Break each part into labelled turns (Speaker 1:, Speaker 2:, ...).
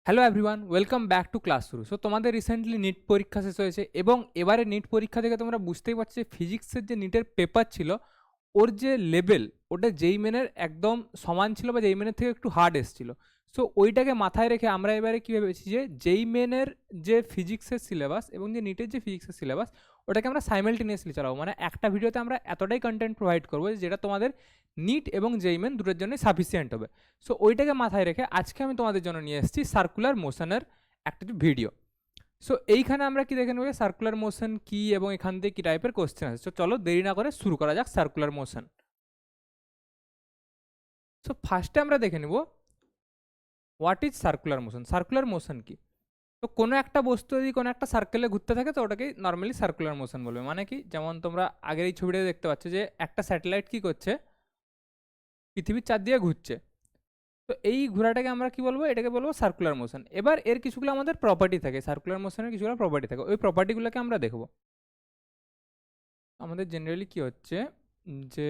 Speaker 1: Hello everyone, welcome back to classroom. So তোমাদের recently NEET পরীক্ষা শেষ হয়েছে এবং এবারে নিট পরীক্ষা থেকে তোমরা বুঝতেই পারছো যে ফিজিক্সের যে নিটের পেপার ছিল ওর যে লেভেল ওটা যেই মেনের একদম সমান ছিল বা যেই মেনের থেকে একটু হার্ড এসেছিল। সো ওইটাকে মাথায় রেখে আমরা এবারে কী ভেবেছি যে যেই মেনের যে ফিজিক্সের সিলেবাস এবং যে নিটের যে ফিজিক্সের সিলেবাস ওটাকে আমরা সাইমালটেনিয়াসলি চালাবো, মানে একটা ভিডিওতে আমরা এতটাই কন্টেন্ট প্রোভাইড করবো যেটা তোমাদের নিট এবং যেই মেন দুটোর জন্যই সাফিসিয়েন্ট হবে। সো ওইটাকে মাথায় রেখে আজকে আমি তোমাদের জন্য নিয়ে এসেছি সার্কুলার মোশনের একটা ভিডিও। সো এইখানে আমরা কি দেখে নেব সার্কুলার মোশন কি এবং এখান থেকে কি টাইপের কোশ্চেন আছে। সো চলো দেরি না করে শুরু করা যাক সার্কুলার মোশন। সো ফার্স্টে আমরা দেখে নেব what is circular motion. Circular motion কি? তো কোনো একটা বস্তু যদি কোনো একটা সার্কেলে ঘুরতে থাকে তো ওটাকে নর্মালি সার্কুলার মোশন বলবে। মানে কি, যেমন তোমরা আগের এই ছবিটাতে দেখতে পাচ্ছ যে একটা স্যাটেলাইট কি করছে, পৃথিবীর চার দিয়ে ঘুরছে। তো এই ঘোরাটাকে আমরা কি বলবো, এটাকে বলবো সার্কুলার মোশন। এবার এর কিছুগুলো আমাদের প্রপার্টি থাকে, সার্কুলার মোশনের কিছুগুলো প্রপার্টি থাকে, ওই প্রপার্টিগুলোকে আমরা দেখব। আমাদের জেনারেলি কি হচ্ছে যে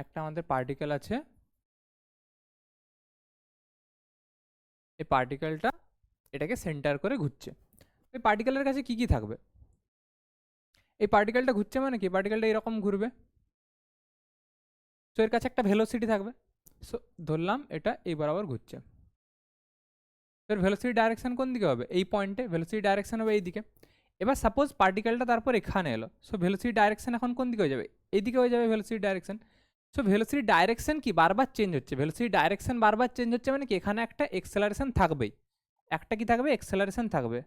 Speaker 1: একটা আমাদের পার্টিকেল আছে, এই পার্টিকেলটা এটাকে সেন্টার করে ঘুরছে। এই পার্টিকেলের কাছে কি কি থাকবে? এই পার্টিকেলটা ঘুরছে মানে কি, পার্টিকেলটা এরকম ঘুরবে, তো এর কাছে একটা ভেলোসিটি থাকবে। সো ধরলাম এটা এই বরাবর ঘুরছে, এর ভেলোসিটি ডাইরেকশন কোন দিকে হবে? এই পয়েন্টে ভেলোসিটি ডাইরেকশন হবে এই দিকে। এবার সাপোজ পার্টিকেলটা তারপর এখানে এলো, সো ভেলোসিটি ডাইরেকশন এখন কোন দিকে হয়ে যাবে? এইদিকে হয়ে যাবে velocity direction. So velocity direction কি বারবার চেঞ্জ হচ্ছে, ভেলোসিটি ডাইরেকশন বারবার চেঞ্জ হচ্ছে মানে কি এখানে একটা এক্সেলারেশন থাকবেই, একটা কি থাকবে, এক্সেলারেশন থাকবে,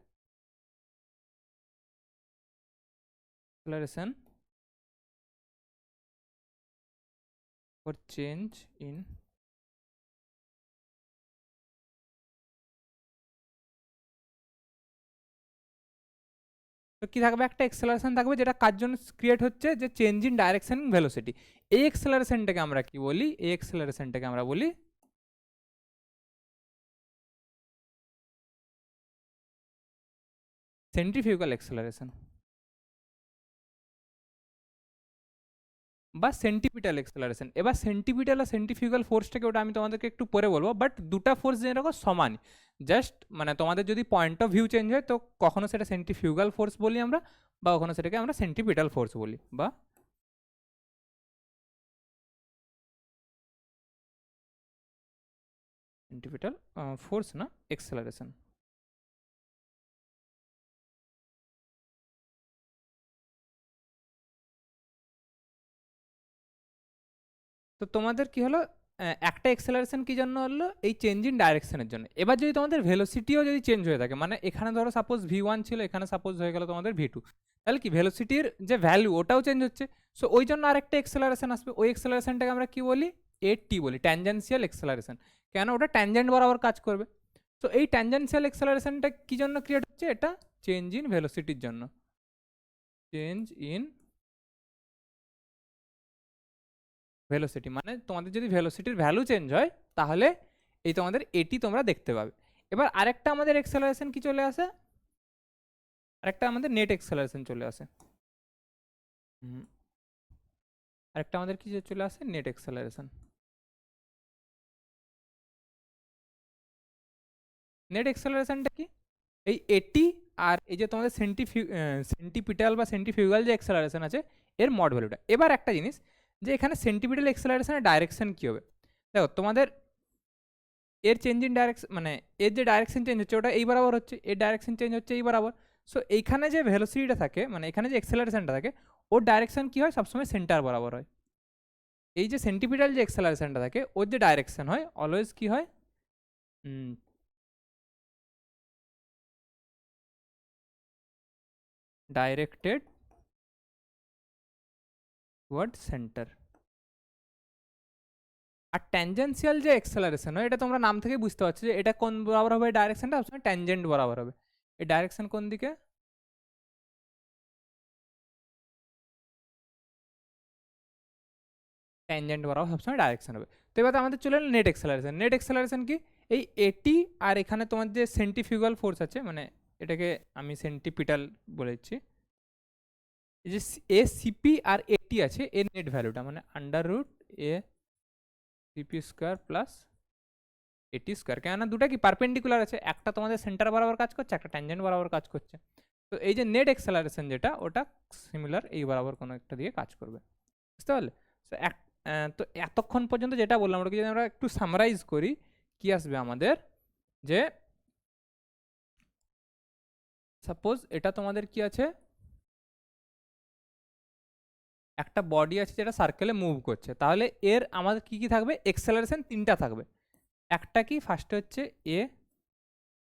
Speaker 1: এক্সেলারেশন ফর চেঞ্জ ইন তো কি থাকবে, একটা এক্সেলারেশন থাকবে যেটা কার জন্য ক্রিয়েট হচ্ছে, যে চেঞ্জ ইন ডাইরেকশন ভেলোসিটি। এই এক্সেলারেশনটাকে আমরা কি বলি, এই এক্সেলারেশনটাকে আমরা বলি সেন্ট্রিফিউগাল এক্সেলারেশন বা সেন্টিপিটাল এক্সেলারেশন। এবার সেন্টিপিটাল আর সেন্ট্রিফিউগাল ফোর্সটাকে ওটা আমি তোমাদেরকে একটু পরে বলবো, বাট দুটা ফোর্স জেনে রাখো সমান। জাস্ট মানে তোমাদের যদি পয়েন্ট অফ ভিউ চেঞ্জ হয় তো কখনো সেটা সেন্ট্রিফিউগাল ফোর্স বলি আমরা, বা কখনো সেটাকে আমরা সেন্টিপিটাল ফোর্স বলি, বা সেন্টিপিটাল ফোর্স না এক্সেলারেশন। তো তোমাদের কি হলো, একটা এক্সেলারেশন কি জন্য হলো, এই চেঞ্জ ইন ডাইরেকশনের জন্য। এবার যদি তোমাদের ভেলোসিটিও যদি চেঞ্জ হয়ে থাকে, মানে এখানে ধরো সাপোজ v1 ছিল, এখানে সাপোজ হয়ে গেল তোমাদের v2, তাহলে কি ভেলোসিটির যে ভ্যালু ওটাও চেঞ্জ হচ্ছে। সো ওই জন্য আরেকটা এক্সেলারেশন আসবে, ওই এক্সেলারেশনটাকে আমরা কি বলি, এটি বলি, ট্যানজেন্সিয়াল এক্সেলারেশন। কেন, ওটা ট্যানজেন্ট বরাবর কাজ করবে। তো এই ট্যানজেন্সিয়াল এক্সেলারেশনটা কি জন্য ক্রিয়েট হচ্ছে, এটা চেঞ্জ ইন ভেলোসিটির জন্য, চেঞ্জ ইন ভেলোসিটি। মানে তোমাদের যদি ভেলোসিটির ভ্যালু চেঞ্জ হয় তাহলে এই তোমাদের এটি তোমরা দেখতে পাবে। এবার আরেকটা আমাদের এক্সেলারেশন কি চলে আসে, আরেকটা আমাদের নেট এক্সেলারেশন চলে আসে। আরেকটা আমাদের কি চলে আসে, নেট এক্সেলারেশন। নেট এক্সেলারেশনটা কি, এই এটি আর এই যে তোমাদের সেন্টিপিটাল বা সেন্টিফিউগাল যে এক্সেলারেশন আছে এর মড ভ্যালুটা। এবার একটা জিনিস, যে এখানে সেন্টিপিটাল এক্সেলারেশনের ডাইরেকশন কি হবে। দেখো তোমাদের এর চেঞ্জ ইন ডাইরেকশন, মানে এর যে ডাইরেকশন চেঞ্জ হচ্ছে ওটা এই বরাবর হচ্ছে, এর ডাইরেকশন চেঞ্জ হচ্ছে এই বরাবর। সো এইখানে যে ভেলোসিটিটা থাকে, মানে এখানে যে এক্সেলারেশনটা থাকে ওর ডাইরেকশন কি হয়, সবসময় সেন্টার বরাবর হয়। এই যে সেন্টিপিটাল যে এক্সেলারেশনটা থাকে ওর যে ডাইরেকশন হয় অলওয়েজ কি হয়, ডাইরেক্টেড টুয়ার্ড সেন্টার। আর ট্যানজেন্সিয়াল যে এক্সেলারেশন হয় এটা তোমরা নাম থেকে বুঝতে পারছো যে এটা কোন বরাবর হবে, ডাইরেকশনটা সবসময় ট্যানজেন্ট বরাবর হবে। এই ডাইরেকশন কোন দিকে, ট্যানজেন্ট বরাবর সবসময় ডাইরেকশন হবে। তো এবার আমাদের চলে এলো নেট এক্সেলারেশন। নেট এক্সেলারেশন কি, এই এটি আর এখানে তোমার যে সেন্টিফিউগাল ফোর্স আছে, মানে এটাকে আমি সেন্টিপিটাল বলেছি, এই যে এ সিপি আর এটি আছে এর নেট ভ্যালুটা, মানে আন্ডার রুট এ সিপি স্কোয়ার প্লাস এটি স্কোয়ার, কেননা দুটা কি পারপেন্ডিকুলার আছে, একটা তোমাদের সেন্টার বরাবর কাজ করছে, একটা ট্যানজেন্ট বরাবর কাজ করছে। তো এই যে নেট এক্সেলারেশন যেটা, ওটা সিমিলার এই বরাবর কোনো একটা দিয়ে কাজ করবে, বুঝতে পারলে? তো এতক্ষণ পর্যন্ত যেটা বললাম ওটাকে যদি আমরা একটু সামারাইজ করি, কি আসবে আমাদের, যে সাপোজ এটা তোমাদের কি আছে, একটা বডি আছে যেটা সার্কেলে মুভ করছে, তাহলে এর আমাদের কি কি থাকবে, এক্সেলারেশন তিনটা থাকবে। একটা কি, ফার্স্টে হচ্ছে এ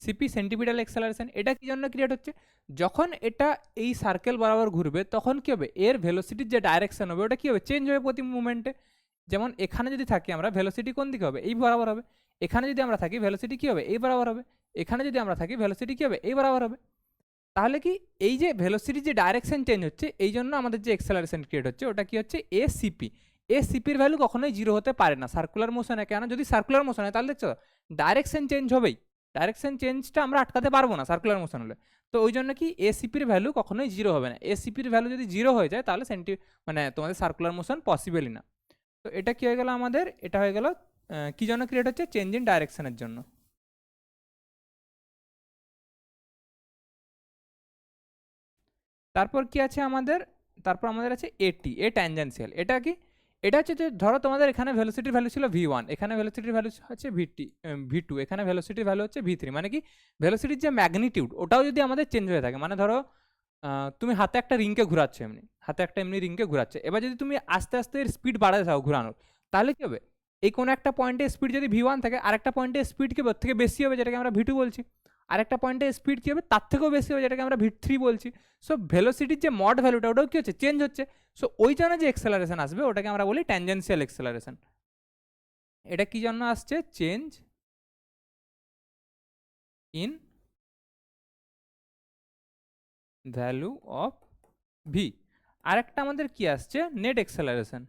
Speaker 1: সিপি সেন্টিপিটাল এক্সেলারেশন। এটা কি জন্য ক্রিয়েট হচ্ছে, যখন এটা এই সার্কেল বরাবর ঘুরবে তখন কি হবে, এর ভেলোসিটির যে ডাইরেকশন হবে ওটা কি হবে, চেঞ্জ হবে প্রতি মুভমেন্টে। যেমন এখানে যদি থাকি আমরা, ভেলোসিটি কোন দিকে হবে, এই বরাবর হবে। এখানে যদি আমরা থাকি, ভেলোসিটি কি হবে, এই বরাবর হবে। এখানে যদি আমরা থাকি, ভেলোসিটি কি হবে, এই বরাবর হবে। তাহলে কি, এই যে ভেলোসিটির যে ডাইরেকশন চেঞ্জ হচ্ছে, এই জন্য আমাদের যে এক্সেলারেশন ক্রিয়েট হচ্ছে ওটা কি হচ্ছে, এ সিপি। এ সিপির ভ্যালু কখনোই জিরো হতে পারে না সার্কুলার মোশনে, কেন, যদি সার্কুলার মোশন হয় তাহলে দেখছো ডাইরেকশন চেঞ্জ হবেই, ডাইরেকশন চেঞ্জটা আমরা আটকাতে পারবো না সার্কুলার মোশন হলে। তো ওই জন্য কি, এ সিপির ভ্যালু কখনোই জিরো হবে না। এ সিপির ভ্যালু যদি জিরো হয়ে যায় তাহলে মানে তোমাদের সার্কুলার মোশন পসিবলই না। তো এটা কি হয়ে গেল আমাদের, এটা হয়ে গেল কি জন্য ক্রিয়েট হচ্ছে, চেঞ্জ ইন ডাইরেকশনের জন্য। তারপর কি আছে আমাদের, তারপর আমাদের আছে এটি, এ ট্যানজেন্সিয়াল। এটা কি, এটা হচ্ছে যে ধরো তোমাদের এখানে ভেলোসিটির ভ্যালু ছিল v1, এখানে ভেলোসিটির ভ্যালু হচ্ছে v2, এখানে ভেলোসিটির ভ্যালু হচ্ছে v3, মানে কি, ভেলোসিটির যে ম্যাগনিটিউড ওটাও যদি আমাদের চেঞ্জ হয়ে থাকে, মানে ধরো তুমি হাতে একটা রিংকে ঘুরাচ্ছ, এমনি হাতে একটা এমনি রিংকে ঘুরাচ্ছে, এবার যদি তুমি আস্তে আস্তে এর স্পিড বাড়াতে চাও ঘুরানোর, তাহলে কি হবে, এই কোনো একটা পয়েন্টে স্পিড যদি v1 থাকে, আরেকটা পয়েন্টে স্পিড কি থেকে বেশি হবে, যেটাকে আমরা v2 বলছি। আরেকটা পয়েন্টে স্পিড কি হবে, তার থেকেও বেশি হবে, যেটাকে আমরা v3 বলছি। সো ভেলোসিটির যে মড ভ্যালুটা ওটাও কি হচ্ছে, চেঞ্জ হচ্ছে। সো ওই জন্য যে এক্সেলারেশন আসবে ওটাকে আমরা বলি ট্যানজেন্সিয়াল এক্সেলারেশন। এটা কি জন্য আসছে, change in value of V. আরেকটা আমাদের কি আসছে, নেট এক্সেলারেশন।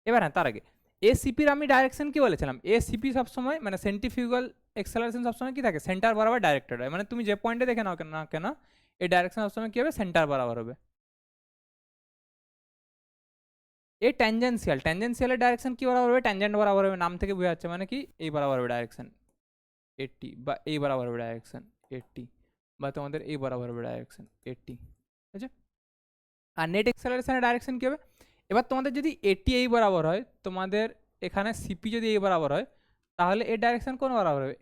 Speaker 1: এবার হ্যাঁ, তার আগে এসিপির আমি ডাইরেকশন কি বলেছিলাম, এসিপি সবসময় মানে সেন্ট্রিফিউগাল এক্সেলারেশন সবসময় কি থাকে, সেন্টার বরাবর ডাইরেক্টেড হয়, মানে তুমি যে পয়েন্টে দেখে নাও না কেন, এই ডাইরেকশন সবসময় কি হবে, সেন্টার বরাবর হবে। এই ট্যানজেন্সিয়াল, ট্যানজেন্সিয়ালের ডাইরেকশন কি বরাবর হবে, ট্যানজেন্ট বরাবর হবে, নাম থেকে বোঝা যাচ্ছে, মানে কি এই বরাবর হবে ডাইরেকশন 80, বা এই বরাবর হবে ডাইরেকশন 80, বা তোমাদের এই বরাবর হবে ডাইরেকশন 80, ঠিক আছে। আর নেট এক্সেলারেশনের ডাইরেকশন কি হবে, এবার তোমাদের যদি 80 এই বরাবর হয়, তোমাদের এখানে সিপি যদি এই বরাবর হয়, তাহলে এর ডাইরেকশন কোন বরাবর হবে,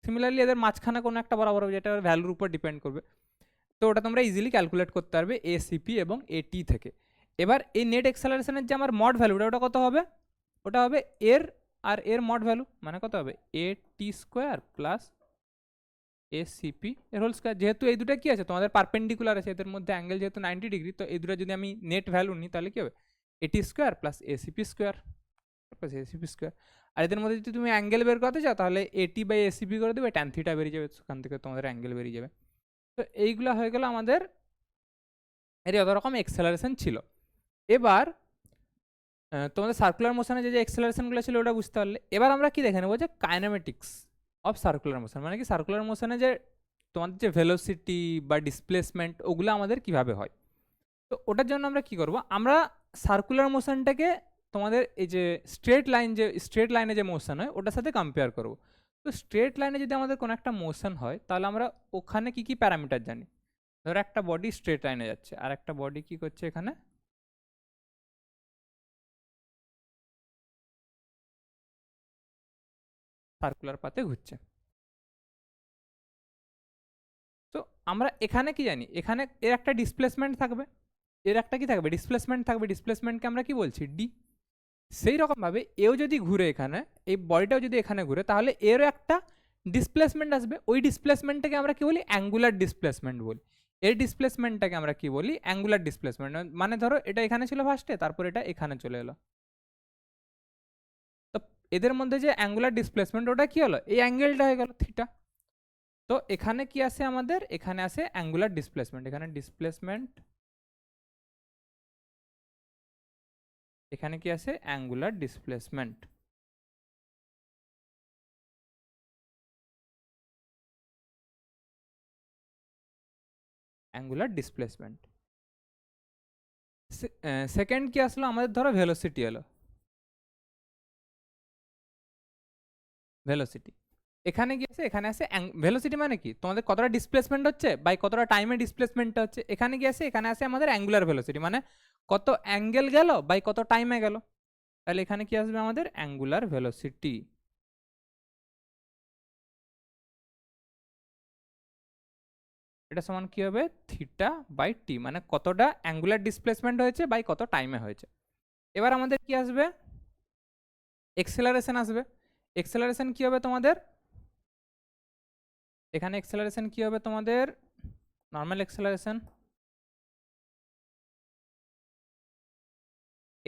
Speaker 1: সিমিলারলি এদের মাঝখানে কোনো একটা বরাবর হবে, যেটা ভ্যালুর উপর ডিপেন্ড করবে। তো ওটা তোমরা ইজিলি ক্যালকুলেট করতে পারবে এসিপি এবং এটি থেকে। এবার এই নেট এক্সেলারেশনের যে আমার মড ভ্যালুটা ওটা কত হবে, ওটা হবে এর আর এর মড ভ্যালু, মানে কত হবে, এ টি স্কোয়ার প্লাস এসিপি এর হোল স্কোয়ার। যেহেতু এই দুটো কি আছে, তোমাদের পারপেন্ডিকুলার আছে, এদের মধ্যে অ্যাঙ্গেল যেহেতু 90 ডিগ্রি, তো এই দুটো যদি আমি নেট ভ্যালু নিই তাহলে কি হবে, এটি square plus ACP square plus ACP square. আর এদের মধ্যে যদি তুমি অ্যাঙ্গেল বের করতে চাও তাহলে এটি বাই এসিপি করে দেবে, ট্যান থিটা বেরিয়ে যাবে, সেখান থেকে তোমাদের অ্যাঙ্গেল বেরিয়ে যাবে। তো এইগুলো হয়ে গেল আমাদের এর যত রকম এক্সেলারেশন ছিল। এবার তোমাদের সার্কুলার মোশনে যে যে এক্সেলারেশনগুলো ছিল ওটা বুঝতে পারলে, এবার আমরা কি দেখে নেবো, যে কাইনেমেটিক্স অফ সার্কুলার মোশন, মানে কি সার্কুলার মোশনে যে তোমাদের যে ভেলোসিটি বা ডিসপ্লেসমেন্ট ওগুলো আমাদের কিভাবে হয়। তো ওটার জন্য আমরা কি করব, আমরা সার্কুলার মোশনটাকে তোমাদের এই যে স্ট্রেট লাইনে যে মোশন হয় ওটার সাথে কম্পেয়ার করব। তো স্ট্রেট লাইনে যদি আমাদের কোনো একটা মোশন হয় তাহলে আমরা ওখানে কি কি প্যারামিটার জানি, ধরো একটা বডি স্ট্রেট লাইনে যাচ্ছে, আর একটা বডি কি করছে, এখানে সার্কুলার পাতে ঘুরছে। তো আমরা এখানে কি জানি, এখানে এর একটা ডিসপ্লেসমেন্ট থাকবে, এর একটা কি থাকবে, ডিসপ্লেসমেন্ট থাকবে, ডিসপ্লেসমেন্টকে আমরা কি বলছি, ডি। সেই রকমভাবে এও যদি ঘুরে এখানে, এই বডিটাও যদি এখানে ঘুরে, তাহলে এরও একটা ডিসপ্লেসমেন্ট আসবে, ওই ডিসপ্লেসমেন্টটাকে আমরা কি বলি, অ্যাঙ্গুলার ডিসপ্লেসমেন্ট বলি। এর ডিসপ্লেসমেন্টটাকে আমরা কি বলি, অ্যাঙ্গুলার ডিসপ্লেসমেন্ট। মানে ধরো এটা এখানে ছিল ফার্স্টে, তারপর এটা এখানে চলে এলো, তো এদের মধ্যে যে অ্যাঙ্গুলার ডিসপ্লেসমেন্ট ওটা কি হলো, এই অ্যাঙ্গেলটা হয়ে গেল থিটা। তো এখানে কি আসে আমাদের, এখানে আসে অ্যাঙ্গুলার ডিসপ্লেসমেন্ট, এখানে ডিসপ্লেসমেন্ট, এখানে কি আসে angular displacement. Angular displacement second কি আসলো আমাদের, ধরো ভেলোসিটি এলো, ভেলোসিটি এখানে কি আছে, এখানে আছে ভেলোসিটি মানে কি তোমাদের কতটা ডিসপ্লেসমেন্ট হচ্ছে বাই কতটা টাইমে ডিসপ্লেসমেন্টটা হচ্ছে। এখানে কি আছে, এখানে আছে আমাদের অ্যাঙ্গুলার ভেলোসিটি মানে কত অ্যাঙ্গেল গেল বাই কত টাইমে গেল। তাহলে এখানে কি আসবে আমাদের অ্যাঙ্গুলার ভেলোসিটি। এটা সমান কি হবে, থিটা বাই টি, মানে কতটা অ্যাঙ্গুলার ডিসপ্লেসমেন্ট হয়েছে বাই কত টাইমে হয়েছে। এবার আমাদের কি আসবে, এক্সেলারেশন আসবে। এক্সেলারেশন কি হবে তোমাদের, এখানে এক্সেলারেশন কি হবে তোমাদের, নর্মাল এক্সেলারেশন।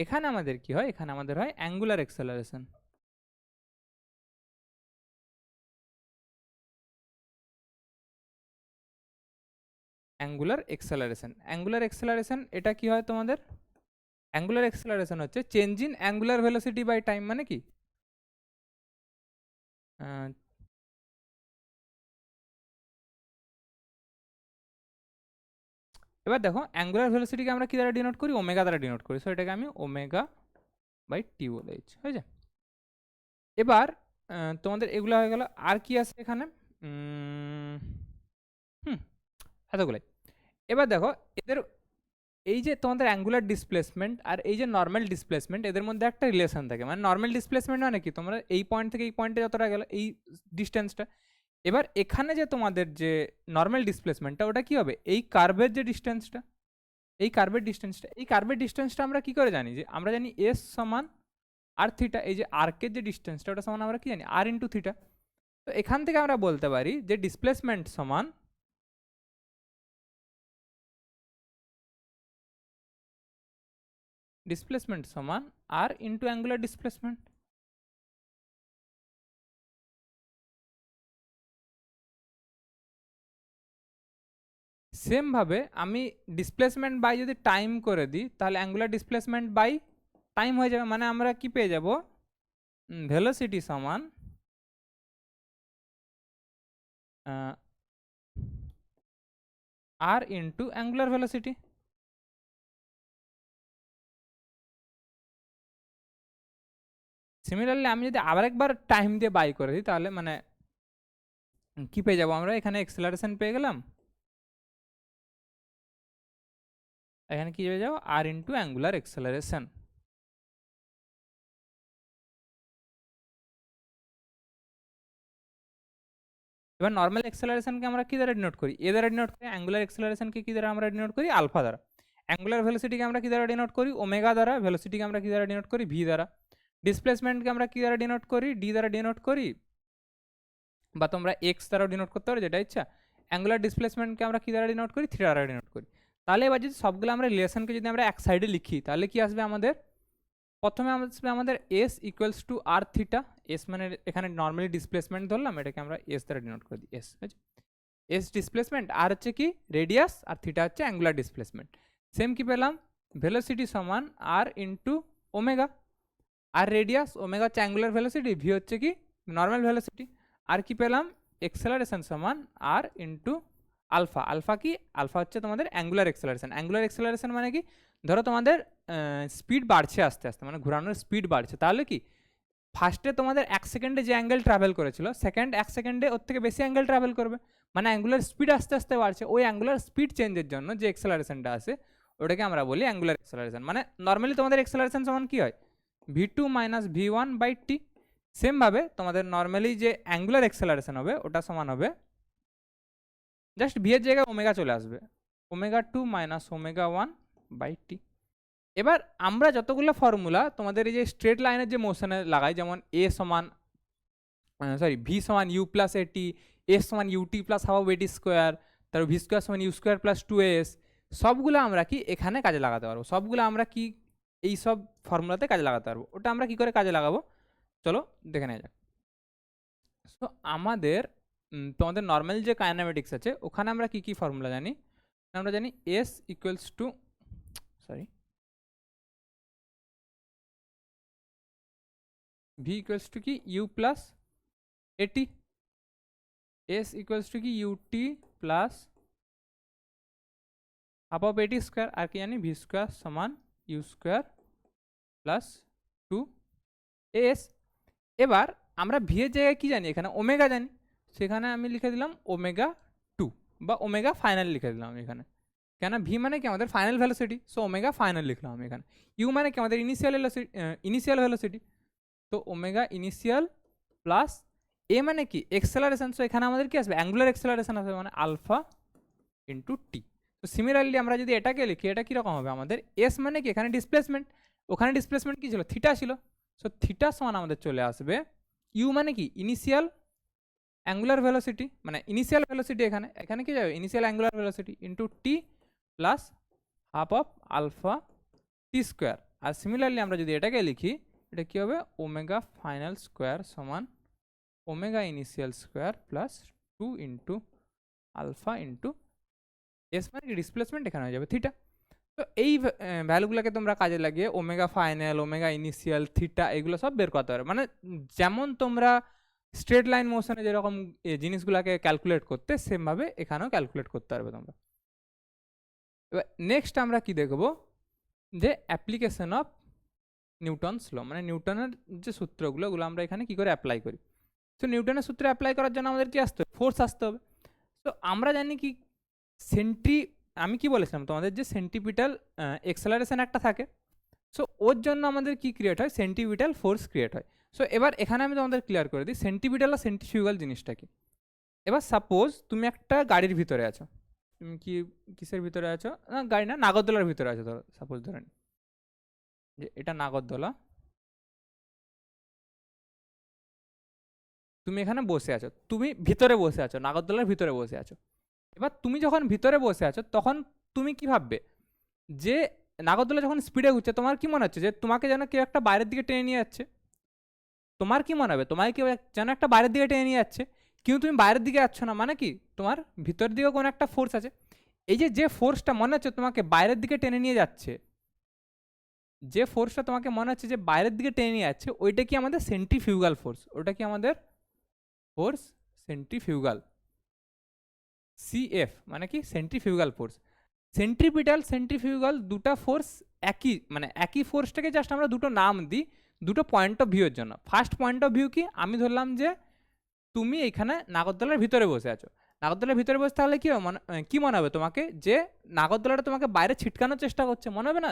Speaker 1: এখানে আমাদের কি হয়, এখানে আমাদের হয় angular acceleration. Angular acceleration, angular acceleration এটা কি হয় তোমাদের, অ্যাঙ্গুলার এক্সেলারেশন হচ্ছে change in angular velocity by time, মানে কি এবার দেখো অ্যাঙ্গুলার ভেলোসিটিকে আমরা কি দ্বারা ডিনোট করি, ওমেগা দ্বারা ডিনোট করি। সো এটাকে আমি ওমেগা বাই টি বলে দিচ্ছি, হয়েছে। এবার তোমাদের এগুলো হয়ে গেল, আর কি আছে এখানে, এতগুলাই। এবার দেখো এদের এই যে তোমাদের অ্যাঙ্গুলার ডিসপ্লেসমেন্ট আর এই যে নর্মাল ডিসপ্লেসমেন্ট, এদের মধ্যে একটা রিলেশন থাকে। মানে নর্মাল ডিসপ্লেসমেন্ট মানে কি, তোমরা এই পয়েন্ট থেকে এই পয়েন্টে যতটা গেল এই ডিস্টেন্সটা, এবার এখানে যে তোমাদের যে নর্মাল ডিসপ্লেসমেন্টটা ওটা কি হবে, এই কার্ভের যে ডিস্টেন্সটা, এই কার্ভের ডিস্টেন্সটা, এই কার্ভের ডিস্টেন্সটা আমরা কি করে জানি, যে আমরা জানি এস সমান আর থিটা, এই যে আর্কের যে ডিস্টেন্সটা ওটা সমান আমরা কি জানি আর ইন্টু থিটা। তো এখান থেকে আমরা বলতে পারি যে ডিসপ্লেসমেন্ট সমান আর ইন্টু অ্যাঙ্গুলার ডিসপ্লেসমেন্ট। সেম ভাবে আমি ডিসপ্লেসমেন্ট বাই যদি টাইম করে দিই তাহলে অ্যাঙ্গুলার ডিসপ্লেসমেন্ট বাই টাইম হয়ে যাবে, মানে আমরা কি পেয়ে যাব, ভেলোসিটি সমান আর ইন্টু অ্যাঙ্গুলার ভেলোসিটি। সিমিলারলি আমি যদি আবার একবার টাইম দিয়ে বাই করে দিই তাহলে মানে কি পেয়ে যাব আমরা, এখানে এক্সেলারেশন পেয়ে গেলাম, এখানে কি পেয়ে যাবো আর ইন্টু অ্যাঙ্গুলার এক্সেলারেশন। এবার নর্মাল এক্সেলারেশনকে আমরা কি দ্বারা ডিনোট করি, এ দ্বারা ডিনোট করি। অ্যাঙ্গুলার এক্সেলারেশনকে কি দ্বারা আমরা ডিনোট করি, আলফা দ্বারা। অ্যাঙ্গুলার ভেলোসিটিকে আমরা কি দ্বারা ডিনোট করি, ওমেগা দ্বারা। ভেলোসিটিকে আমরা কি দ্বারা ডিনোট করি, ভি দ্বারা। ডিসপ্লেসমেন্টকে আমরা কি দ্বারা ডিনোট করি, ডি দ্বারা ডিনোট করি, বা তোমরা এক্স দ্বারাও ডিনোট করতে পারো, যেটা ইচ্ছা। অ্যাঙ্গুলার ডিসপ্লেসমেন্টকে আমরা কি দ্বারা ডিনোট করি, থিটা দ্বারা ডিনোট করি। তাহলে এবার যদি সবগুলো আমরা রিলেশনকে যদি আমরা এক সাইডে লিখি তাহলে কি আসবে আমাদের, প্রথমে আসবে আমাদের S equals to R theta. S মানে এখানে নর্মালি ডিসপ্লেসমেন্ট ধরলাম, এটাকে আমরা এস দ্বারা ডিনোট করে দিই, এস এস ডিসপ্লেসমেন্ট, আর হচ্ছে কি রেডিয়াস, আর থিটা হচ্ছে অ্যাঙ্গুলার ডিসপ্লেসমেন্ট। সেম কি পেলাম, ভেলোসিটি সমান আর ইন্টু ওমেগা, আর রেডিয়াস, ওমেগা হচ্ছে অ্যাঙ্গুলার ভেলোসিটি, ভি হচ্ছে কি নর্মাল ভেলোসিটি। আর কি পেলাম, এক্সেলারেশন সমান আর ইন্টু আলফা। আলফা কি, আলফা হচ্ছে তোমাদের অ্যাঙ্গুলার এক্সেলারেশন। অ্যাঙ্গুলার এক্সেলারেশন মানে কি, ধরো তোমাদের স্পিড বাড়ছে আস্তে আস্তে, মানে ঘোরানোর স্পিড বাড়ছে, তাহলে কি ফার্স্টে তোমাদের 1 সেকেন্ডে যে অ্যাঙ্গেল ট্রাভেল করেছিল, সেকেন্ড 1 সেকেন্ডে ওর থেকে বেশি অ্যাঙ্গেল ট্রাভেল করবে, মানে অ্যাঙ্গুলার স্পিড আস্তে আস্তে বাড়ছে। ওই অ্যাঙ্গুলার স্পিড চেঞ্জের জন্য যে এক্সেলারেশনটা আছে ওটাকে আমরা বলি অ্যাঙ্গুলার এক্সেলারেশন। মানে নর্মালি তোমাদের এক্সেলারেশন সমান কি হয়, v2 minus v1 by T. সেমভাবে তোমাদের নর্মালি যে অ্যাঙ্গুলার এক্সেলারেশন হবে ওটা সমান হবে, জাস্ট ভি এর জায়গায় ওমেগা চলে আসবে, omega 2 minus omega 1 by T. এবার আমরা যতগুলো ফর্মুলা তোমাদের এই যে স্ট্রেট লাইনের যে মোশনে লাগাই, যেমন এ সমান ভি সমান ইউ প্লাস এটি, এস সমান ইউটি প্লাস হাফ অফ এটি স্কোয়ার, তারপর ভি স্কোয়ার সমান ইউ স্কোয়ার প্লাস 2s, সবগুলো আমরা কি এখানে কাজে লাগাতে পারবো। সবগুলো আমরা কি এই সব ফর্মুলাতে কাজে লাগাতে পারবো। ওটা আমরা কি করে কাজে লাগাবো চলো দেখে নেওয়া যাক। সো আমাদের তোমাদের নর্মাল যে কাইনেমেটিক্স আছে ওখানে আমরা কি কি ফর্মুলা জানি, আমরা জানি S equals two V equals to কি ইউ প্লাস এটি, এস ইকুয়ালস টু কি ইউটি প্লাস হাফ অফ এটি স্কোয়ার, আর কি জানি ভি স্কোয়ার সমান ইউ স্কোয়ার প্লাস 2as। এবার আমরা ভি এর জায়গায় কি জানি, এখানে ওমেগা জানি, সেখানে আমি লিখে দিলাম ওমেগা 2 বা ওমেগা ফাইনাল লিখে দিলাম এখানে। কেন, ভি মানে কি আমাদের final velocity, so omega final লিখলাম আমি এখানে। ইউ মানে কি আমাদের ইনিশিয়াল ভ্যালোসিটি, তো ওমেগা ইনিশিয়াল প্লাস এ মানে কি এক্সেলারেশন, সো এখানে আমাদের কি আসবে অ্যাঙ্গুলার এক্সেলারেশন আসবে, মানে আলফা ইন্টু টি। তো সিমিলারলি আমরা যদি এটাকে লিখি, এটা কীরকম হবে আমাদের, এস মানে কি এখানে ডিসপ্লেসমেন্ট, ওখানে ডিসপ্লেসমেন্ট কী ছিল, থিটা ছিল, সো থিটা সমান আমাদের চলে আসবে ইউ মানে কি ইনিশিয়াল অ্যাঙ্গুলার ভেলোসিটি, মানে ইনিশিয়াল ভেলোসিটি এখানে কি যাবে initial angular velocity into t plus half of alpha t square. আর সিমিলারলি আমরা যদি এটাকে লিখি, এটা কী হবে ওমেগা ফাইনাল স্কোয়ার সমান omega initial square plus 2 into alpha into S মানে কি ডিসপ্লেসমেন্ট, এখানে হয়ে যাবে থিটা। তো এই ভ্যালুগুলোকে তোমরা কাজে লাগিয়ে omega final, omega initial, theta এগুলো সব বের করতে পারবে। মানে যেমন তোমরা স্ট্রেট লাইন মোশনে যেরকম জিনিসগুলোকে ক্যালকুলেট করতে, সেমভাবে এখানেও ক্যালকুলেট করতে পারবে তোমরা। এবার নেক্সট আমরা কি দেখব, যে অ্যাপ্লিকেশন অফ নিউটনস ল, মানে নিউটনের যে সূত্রগুলো, ওগুলো আমরা এখানে কি করে অ্যাপ্লাই করি। তো নিউটনের সূত্র অ্যাপ্লাই করার জন্য আমাদের কি আসতে হবে, ফোর্স আসতে হবে। তো আমরা জানি কি আমি কি বলেছিলাম তোমাদের, যে সেন্টিপিটাল এক্সেলারেশন একটা থাকে, সো ওর জন্য আমাদের কি ক্রিয়েট হয়, সেন্টিপিটাল ফোর্স ক্রিয়েট হয়। সো এবার এখানে আমি তোমাদের ক্লিয়ার করে দিই সেন্টিপিটাল আর সেন্ট্রিফিউগাল জিনিসটা কি। এবার সাপোজ তুমি একটা গাড়ির ভিতরে আছো, তুমি কিসের ভিতরে আছো, না গাড়ি না, নাগরদোলার ভিতরে আছো, ধরো সাপোজ ধরে নি যে এটা নাগরদোলা, তুমি এখানে বসে আছো, তুমি ভিতরে বসে আছো, নাগরদোলার ভিতরে বসে আছো। এবার তুমি যখন ভিতরে বসে আছো, তখন তুমি কি ভাববে, যে নাগরদোলা যখন স্পিডে ঘুরছে, তোমার কি মনে হচ্ছে যে তোমাকে যেন কেউ একটা বাইরের দিকে টেনে নিয়ে যাচ্ছে। তোমার কি মনে হবে, তোমাকে কেউ যেন একটা বাইরের দিকে টেনে নিয়ে যাচ্ছে, কিন্তু তুমি বাইরের দিকে যাচ্ছ না, মানে কি তোমার ভিতর দিকে কোনো একটা ফোর্স আছে। এই যে ফোর্সটা মনে হচ্ছে তোমাকে বাইরের দিকে টেনে নিয়ে যাচ্ছে, যে ফোর্সটা তোমাকে মনে হচ্ছে যে বাইরের দিকে টেনে নিয়ে যাচ্ছে, ওইটা কি আমাদের সেন্ট্রিফিউগাল ফোর্স, ওটা কি আমাদের ফোর্স সেন্ট্রিফিউগাল, সিএফ মানে কি সেন্ট্রিফিউগাল ফোর্স। সেন্ট্রিফিউগাল দুটো ফোর্স একই, মানে একই ফোর্সটাকে জাস্ট আমরা দুটো নাম দিই দুটো পয়েন্ট অফ ভিউয়ের জন্য। ফার্স্ট পয়েন্ট অফ ভিউ কি, আমি ধরলাম যে তুমি এখানে নাগরদোলার ভিতরে বসে আছো, নাগরদোলার ভিতরে বসে তাহলে কি মনে হবে তোমাকে, যে নাগরদোলাটা তোমাকে বাইরে ছিটকানোর চেষ্টা করছে, মনে হবে না,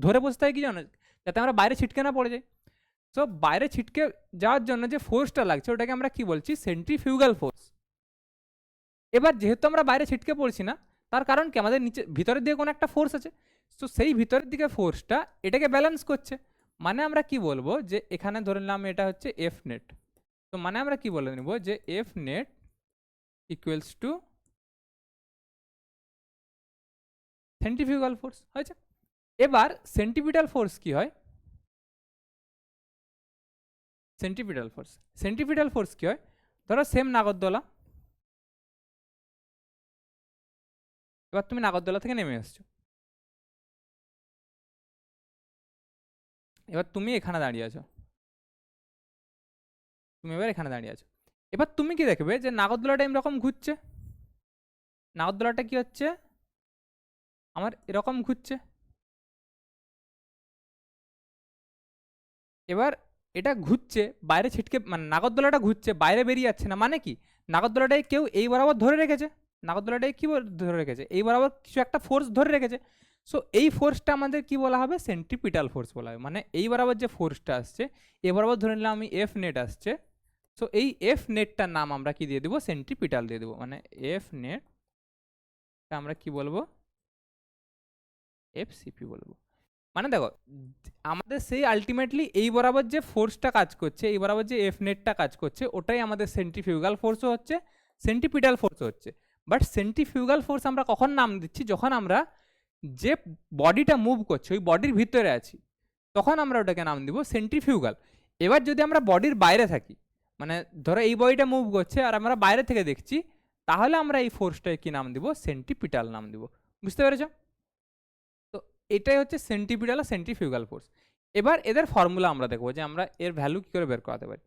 Speaker 1: ধরে বসতে হয় কি জানো, যাতে আমরা বাইরে ছিটকে না পড়ে যাই। সো বাইরে ছিটকে যাওয়ার জন্য যে ফোর্সটা লাগছে, ওটাকে আমরা কি বলছি, সেন্ট্রিফিউগাল ফোর্স। এবার যেহেতু আমরা বাইরে ছিটকে পড়ছি না, তার কারণ কি, আমাদের নিচে ভিতরের দিকে কোনো একটা ফোর্স আছে, তো সেই ভিতরের দিকে ফোর্সটা এটাকে ব্যালেন্স করছে। মানে আমরা কি বলবো, যে এখানে ধরে নিলাম এটা হচ্ছে এফ নেট, তো মানে আমরা কি বলে নিব, যে F net equals to centrifugal force হয়েছে। এবার সেন্টিপিটাল ফোর্স কি হয়, সেন্ট্রিপিটাল ফোর্স কি হয়, ধরো সেম নাগরদোলা, এবার তুমি নাগরদোলা থেকে নেমে এসছো, এবার তুমি এখানে দাঁড়িয়ে আছো, এবার তুমি কি দেখবে, যে নাগরদোলাটা এরকম ঘুরছে, নাগরদোলাটা কি হচ্ছে আমার এরকম ঘুরছে। এবার এটা ঘুরছে বাইরে ছিটকে, মানে নাগরদোলাটা ঘুরছে বাইরে বেরিয়ে যাচ্ছে না, মানে কি নাগরদোলাটাই কেউ এই বরাবর ধরে রেখেছে, নাগরদোলাটাই কি ধরে রেখেছে, এই বরাবর কিছু একটা ফোর্স ধরে রেখেছে। সো এই ফোর্সটা আমাদের কি বলা হবে, সেন্ট্রিপিটাল ফোর্স বলা হবে। মানে এই বরাবর যে ফোর্সটা আসছে, এ বরাবর ধরে নিলাম আমি এফ নেট আসছে, সো এই এফ নেটটার নাম আমরা কি দিয়ে দেবো, সেন্ট্রিপিটাল দিয়ে দেবো। মানে এফ নেট আমরা কি বলবো, এফসিপি বলবো। মানে দেখো আমাদের সেই আলটিমেটলি এই বরাবর যে ফোর্সটা কাজ করছে, এই বরাবর যে এফ নেটটা কাজ করছে, ওটাই আমাদের সেন্ট্রিফিউগাল ফোর্সও হচ্ছে, সেন্ট্রিপিটাল ফোর্সও হচ্ছে। বাট সেন্ট্রিফিউগাল ফোর্স আমরা কখন নাম দিচ্ছি, যখন আমরা যে বডিটা মুভ করছে ওই বডির ভিতরে আছি, তখন আমরা ওটাকে নাম দিব সেন্ট্রিফিউগাল। এবার যদি আমরা বডির বাইরে থাকি, মানে ধরো এই বডিটা মুভ করছে আর আমরা বাইরে থেকে দেখছি, তাহলে আমরা এই ফোর্সটাকে কি নাম দিব, সেন্ট্রিপিটাল নাম দিব। বুঝতে পেরেছ? এটাই হচ্ছে সেন্টিপিটাল আর সেন্ট্রিফিউগাল ফোর্স। এবার এদের ফর্মুলা আমরা দেখবো, যে আমরা এর ভ্যালু কী করে বের করাতে পারি।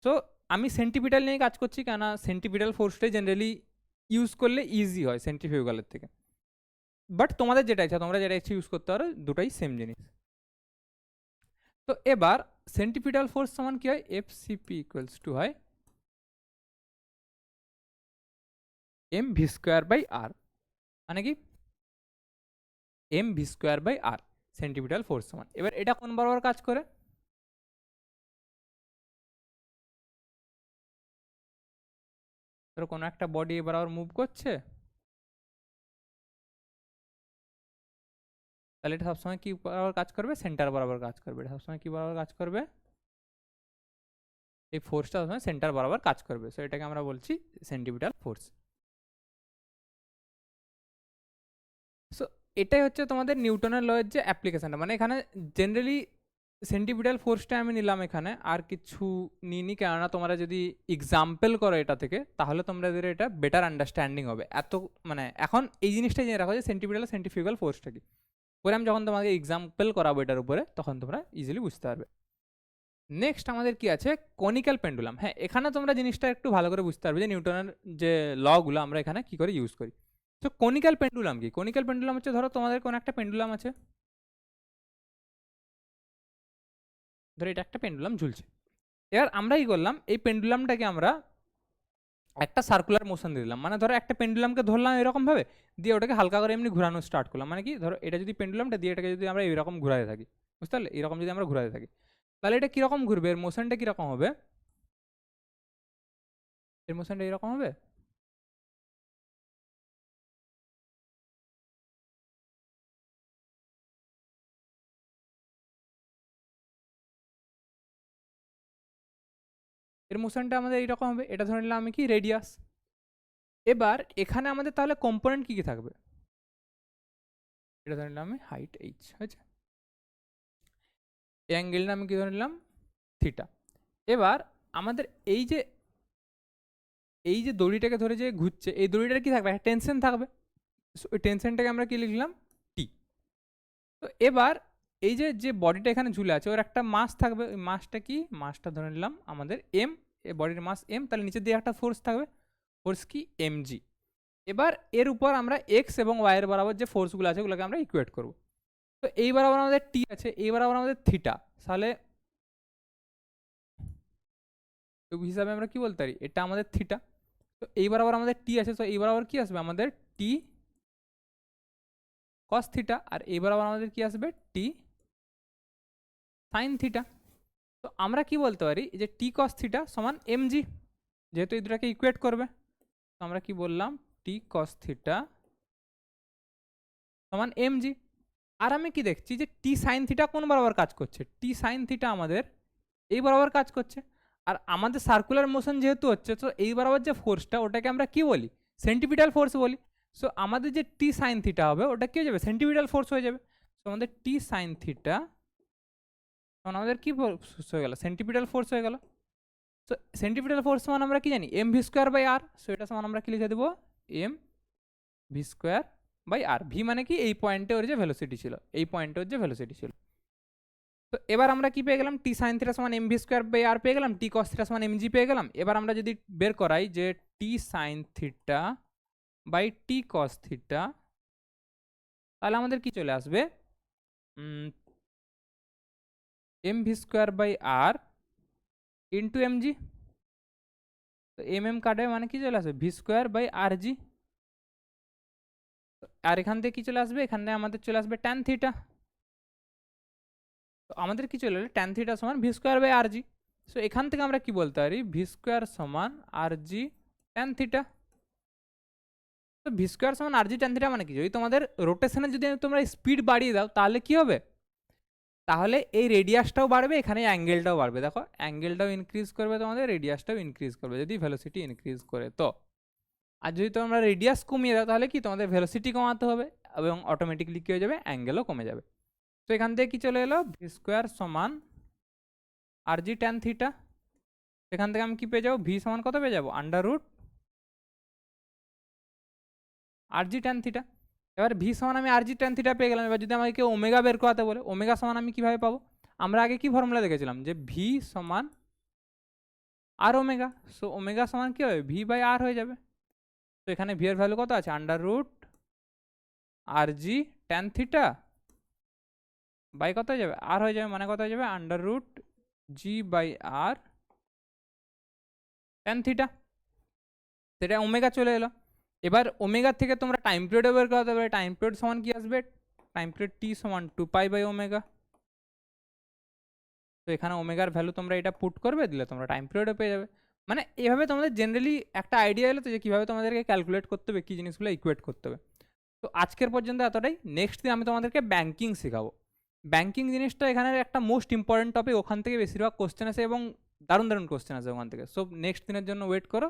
Speaker 1: সো আমি সেন্টিপিটাল নিয়ে কাজ করছি, কেননা সেন্টিপিটাল ফোর্সটাই জেনারেলি ইউজ করলে ইজি হয় সেন্ট্রিফিউগালের থেকে। বাট তোমাদের যেটা ইচ্ছা, তোমরা যেটা ইচ্ছা ইউজ করতে পারো, দুটাই সেম জিনিস। তো এবার সেন্টিপিটাল ফোর্স সমান কি হয়, এফসিপি ইকুয়ালস টু হয় M V square by R, মানে কি M V square by R centripetal force সমান। এবার এটা কোন বরাবর কাজ করে, ধরো কোনো একটা বডি এ বরাবর মুভ করছে, তাহলে এটা সবসময় কি বরাবর কাজ করবে, সেন্টার বরাবর কাজ করবে। এটা সবসময় কি বরাবর কাজ করবে, এই ফোর্সটা সবসময় সেন্টার বরাবর কাজ করবে। সো এটাকে আমরা বলছি সেন্টিপিটাল ফোর্স। সো এটাই হচ্ছে তোমাদের নিউটনের লয়ের যে অ্যাপ্লিকেশনটা, মানে এখানে জেনারেলি সেন্টিপিটাল ফোর্সটা আমি নিলাম এখানে, আর কিছু নিইনি, কেননা তোমরা যদি এক্সাম্পল করো এটা থেকে তাহলে তোমাদের এটা বেটার আন্ডারস্ট্যান্ডিং হবে। এত মানে এখন এই জিনিসটা জেনে রাখো যে সেন্টিপিটাল সেন্ট্রিফিউগাল ফোর্সটা কি, পরে আমি যখন তোমাকে এক্সাম্পল করাবো এটার উপরে তখন তোমরা ইজিলি বুঝতে পারবে। নেক্সট আমাদের কি আছে, কনিক্যাল পেন্ডুলাম। হ্যাঁ, এখানে তোমরা জিনিসটা একটু ভালো করে বুঝতে পারবে যে নিউটনের যে লগুলো আমরা এখানে কি করে ইউজ করি। তো কনিক্যাল পেন্ডুলাম কি, কনিক্যাল পেন্ডুলাম হচ্ছে ধরো তোমাদের কোনো একটা পেন্ডুলাম আছে, ধরো এটা একটা পেন্ডুলাম ঝুলছে। এবার আমরা কি করলাম, এই পেন্ডুলামটাকে আমরা একটা সার্কুলার মোশন দিলাম, মানে ধরো একটা পেন্ডুলামকে ধরলাম এরকম ভাবে, দিয়ে ওটাকে হালকা করে এমনি ঘোরানো স্টার্ট করলাম। মানে কি ধরো এটা যদি পেন্ডুলামটা দিয়ে এটাকে যদি আমরা এরকম ঘুরাতে থাকি, বুঝতে পারলে, এরকম যদি আমরা ঘুরাতে থাকি তাহলে এটা কিরকম ঘুরবে, এর মোশনটা কিরকম হবে, এর মোশনটা এরকম হবে। এর মোশনটা আমাদের এইরকম হবে। এটা ধরে নিলাম আমি কি রেডিয়াস। এবার এখানে আমাদের তাহলে কম্পোনেন্ট কি কি থাকবে, এটা ধরে নিলাম আমি হাইট এইচ হয়েছে, এই অ্যাঙ্গেলটা আমি কি ধরে নিলাম থিটা। এবার আমাদের এই যে দড়িটাকে ধরে যে ঘুরছে, এই দড়িটার কি থাকবে, একটা টেনশন থাকবে। ওই টেনশনটাকে আমরা কি লিখলাম, টি। তো এবার এই যে যে বডিটা এখানে ঝুলে আছে ওর একটা মাস থাকবে, ওই মাসটা কি, মাসটা ধরে নিলাম আমাদের এম, এই বডির মাস এম, তাহলে নিচের দিকে একটা ফোর্স থাকবে, ফোর্স কি এম জি। এবার এর উপর আমরা এক্স এবং ওয়াই এর বরাবর যে ফোর্সগুলো আছে ওগুলোকে আমরা ইকুয়েট করব। তো এই বরাবর আমাদের টি আছে, এই বরাবর আমাদের থিটা, তাহলে হিসাবে আমরা কি বলতে পারি, এটা আমাদের থিটা। তো এই বরাবর আমাদের টি আছে, তো এই বরাবর কি আসবে আমাদের টি কস থিটা, আর এই বরাবর আমাদের কি আসবে টি সাইন থিটা। তো আমরা কি বলতে পারি যে টি কস থিটা সমান এম জি, যেহেতু এই দুটাকে ইকুয়েট করবে। তো আমরা কি বললাম, টি কস থিটা সমান এম জি। আর আমি কি দেখছি যে টি সাইন থিটা কোন বরাবর কাজ করছে, টি সাইন থিটা আমাদের এই বরাবর কাজ করছে। আর আমাদের সার্কুলার মোশন যেহেতু হচ্ছে, তো এই বরাবর যে ফোর্সটা ওটাকে আমরা কি বলি, সেন্টিপিটাল ফোর্স বলি। সো আমাদের যে টি সাইন থিটা হবে ওটা কি হয়ে যাবে, সেন্টিপিটাল ফোর্স হয়ে যাবে। সো আমাদের টি সাইন থিটা তখন আমাদের কি ফোর্স হয়ে গেল, সেন্টিপিটাল ফোর্স হয়ে গেল। সো সেন্টিপিটাল ফোর্স সমান আমরা কি জানি, m V square by r. So এটা সমান আমরা কি লিখে দেবো, m V square by r. V মানে কি, এই পয়েন্টে ওর যে ভেলোসিটি ছিল, এই পয়েন্টে ওর যে ভেলোসিটি ছিল। তো এবার আমরা কি পেয়ে গেলাম, টি সাইন থিটা সমান এম ভি স্কোয়ার বাই আর পেয়ে গেলাম, টি কস থিটা সমান এম জি পেয়ে গেলাম। এবার আমরা যদি বের করাই যে T sine theta by T cos theta, তাহলে আমাদের কি চলে আসবে, M V square by R into M G. তো এম এম কাটবে মানে কি চলে আসবে, V square by R G. আর এখান থেকে কি চলে আসবে, এখানে আমাদের চলে আসবে ট্যান থিটা। তো আমাদের কি চলে এলো, ট্যান থিটা সমান v square by R g. So এখান থেকে আমরা কি বলতে পারি, ভি স্কোয়ার সমান আর জি ট্যান থিটা। তো ভি স্কোয়ার সমান আর জি ট্যান থিটা মানে কি, যদি তোমাদের রোটেশনে যদি তোমরা স্পিড বাড়িয়ে দাও তাহলে কি হবে, তাহলে এই রেডিয়াসটাও বাড়বে, এখানে অ্যাঙ্গেলটাও বাড়বে। দেখো অ্যাঙ্গেলটাও ইনক্রিজ করবে তোমাদের, রেডিয়াসটাও ইনক্রিজ করবে যদি ভেলোসিটি ইনক্রিজ করে। তো আর যদি তোমরা রেডিয়াস কমিয়ে দাও তাহলে কি তোমাদের ভেলোসিটি কমাতে হবে এবং অটোমেটিকলি কী হয়ে যাবে, অ্যাঙ্গেলও কমে যাবে। তো এখান থেকে কি চলে এলো, ভি স্কোয়ার সমান আর জি ট্যান থিটা। এখান থেকে আমি কি পেয়ে যাবো, ভি সমান কত পেয়ে যাবো, under root r g tan theta. এবার ভি সমান আমি আর জি ট্যান থিটা পেয়ে গেলাম। এবার যদি আমাকে ওমেগা বের করাতে বলে, ওমেগা সমান আমি কিভাবে পাবো, আমরা আগে কি ফর্মুলা দেখেছিলাম যে ভি সমান আর ওমেগা। সো ওমেগা সমান কি হবে, ভি বাই আর হয়ে যাবে। তো এখানে ভি এর ভ্যালু কত আছে, under root r g tan theta by কত হয়ে যাবে আর হয়ে যাবে, মানে কত হয়ে যাবে under root g by r tan theta, সেটা ওমেগা চলে এলো। এবার ওমেগা থেকে তোমরা টাইম পিরিয়ডে বের করাতে পারবে, টাইম পিরিয়ড সমান কি আসবে, টাইম পিরিয়ড টি সমান 2 পাই বাই ওমেগা। তো এখানে ওমেগার ভ্যালু তোমরা এটা পুট করবে, দিলে তোমরা টাইম পিরিয়ডে পেয়ে যাবে। মানে এভাবে তোমাদের জেনারেলি একটা আইডিয়া এলো তো যে কীভাবে তোমাদেরকে ক্যালকুলেট করতে হবে, কী জিনিসগুলো ইকুয়েট করতে হবে। তো আজকের পর্যন্ত এতটাই। নেক্সট দিন আমি তোমাদেরকে ব্যাঙ্কিং শেখাবো। ব্যাঙ্কিং জিনিসটা এখানে একটা মোস্ট ইম্পর্টেন্ট টপিক, ওখান থেকে বেশিরভাগ কোশ্চেন আসে এবং দারুণ দারুণ কোশ্চেন আসে ওখান থেকে। সো নেক্সট দিনের জন্য ওয়েট করো।